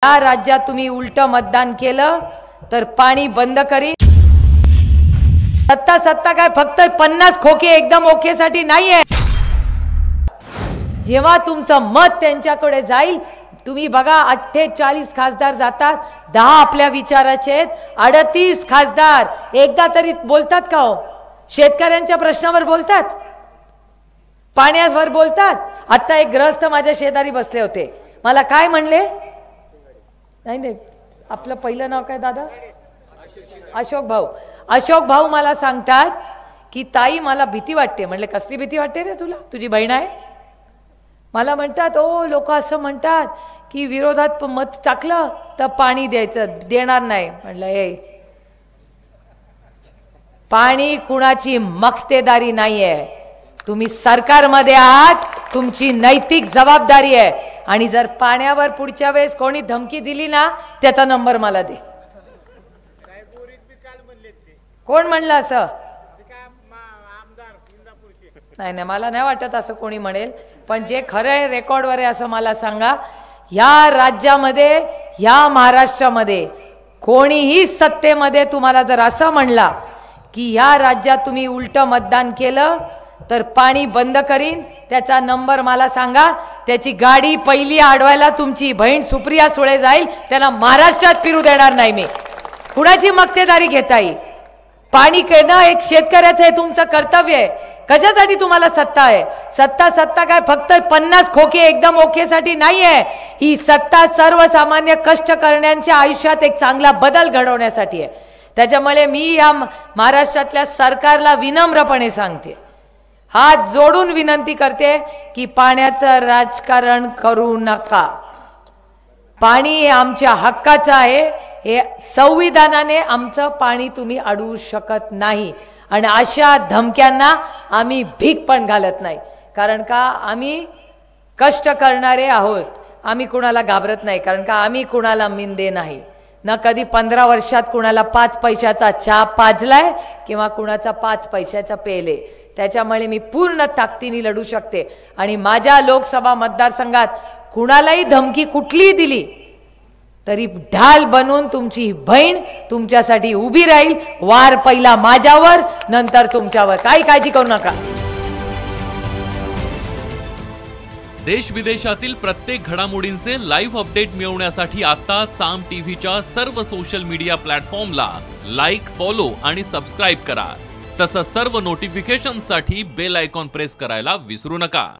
या राज्यात तुम्ही उलट मतदान केलं तर पाणी बंद करी। सत्ता काय फक्त 50 खोके एकदम ओकेसाठी नाहीये। जेव्हा तुमचं मत त्यांच्याकडे जाईल, तुम्ही बघा 48 खासदार जातात, 10 आपल्या विचाराचे आहेत, 38 खासदार एकदा तरी बोलतात का हो? शेतकऱ्यांच्या प्रश्नावर बोलतात, पाण्यावर बोलतात। आता एक ग्रस्त माझ्या शेजारी बसले होते, मला काय म्हणले, नाही आपलं पहिलं नाव काय दादा? अशोक भाऊ मला सांगतात की ताई मला भीती वाटते। म्हणले कसली भीती वाटते रे तुला, तुझी बहीण आहे? मला म्हणतात ओ लोक असं म्हणतात की विरोधात मत टाकलं तर पाणी द्यायचं, देणार नाही। म्हणलं ए, पाणी कुणाची मक्तेदारी नाहीये, तुम्ही सरकारमध्ये आहात, तुमची नैतिक जबाबदारी आहे। आणि जर पाण्यावर पुढच्या वेळेस कोणी धमकी दिली ना, त्याचा नंबर मला दे। कोण म्हणलं असं? नाही मला नाही वाटत असं कोणी म्हणेल, पण जे खरं आहे रेकॉर्डवर आहे असं मला सांगा। या राज्यामध्ये, या महाराष्ट्रामध्ये कोणीही सत्तेमध्ये तुम्हाला जर असं म्हणला की या राज्यात तुम्ही उलट मतदान केलं तर पाणी बंद करीन, त्याचा नंबर मला सांगा, त्याची गाडी पहिली अडवायला तुमची बहीण सुप्रिया सुळे जाईल, त्याला महाराष्ट्रात फिरू देणार नाही मी। कुणाची मक्तेदारी घेता येईल? पाणी करणं एक शेतकऱ्याचं आहे, तुमचं कर्तव्य आहे। कशासाठी तुम्हाला सत्ता आहे? सत्ता काय फक्त 50 खोके एकदम ओकेसाठी नाहीये। ही सत्ता सर्वसामान्य कष्ट करण्याच्या आयुष्यात एक चांगला बदल घडवण्यासाठी आहे। त्याच्यामुळे मी या महाराष्ट्रातल्या सरकारला विनम्रपणे सांगते, हात जोडून विनंती करते की पाण्याचं राजकारण करू नका। पाणी हे आमच्या हक्काचं आहे, हे संविधानाने आमचं पाणी तुम्ही अडवू शकत नाही। आणि अशा धमक्यांना आम्ही भीक पण घालत नाही, कारण का आम्ही कष्ट करणारे आहोत, आम्ही कुणाला घाबरत नाही, कारण का आम्ही कुणाला मिंदे नाही ना। कधी 15 वर्षात कुणाला 5 पैशाचा चहा पाजलाय किंवा कुणाचा 5 पैशाचा पेले। त्याच्यामुळे मी पूर्ण ताकदीने लढू शकते। आणि माझ्या लोकसभा मतदारसंघात कुणालाही धमकी कुठलीही दिली तरी ढाल बनून तुमची बहीण तुमच्यासाठी उभी राहील। वार पहिला माझ्यावर, नंतर तुमच्यावर, काही काळजी करू नका। देश विदेशातील प्रत्येक घडामोडींचे लाईव्ह अपडेट मिळवण्यासाठी आता साम टीव्हीच्या सर्व सोशल मीडिया प्लॅटफॉर्मला लाईक, फॉलो आणि सबस्क्राईब करा। तसंच सर्व नोटिफिकेशनसाठी बेल आयकॉन प्रेस करायला विसरू नका।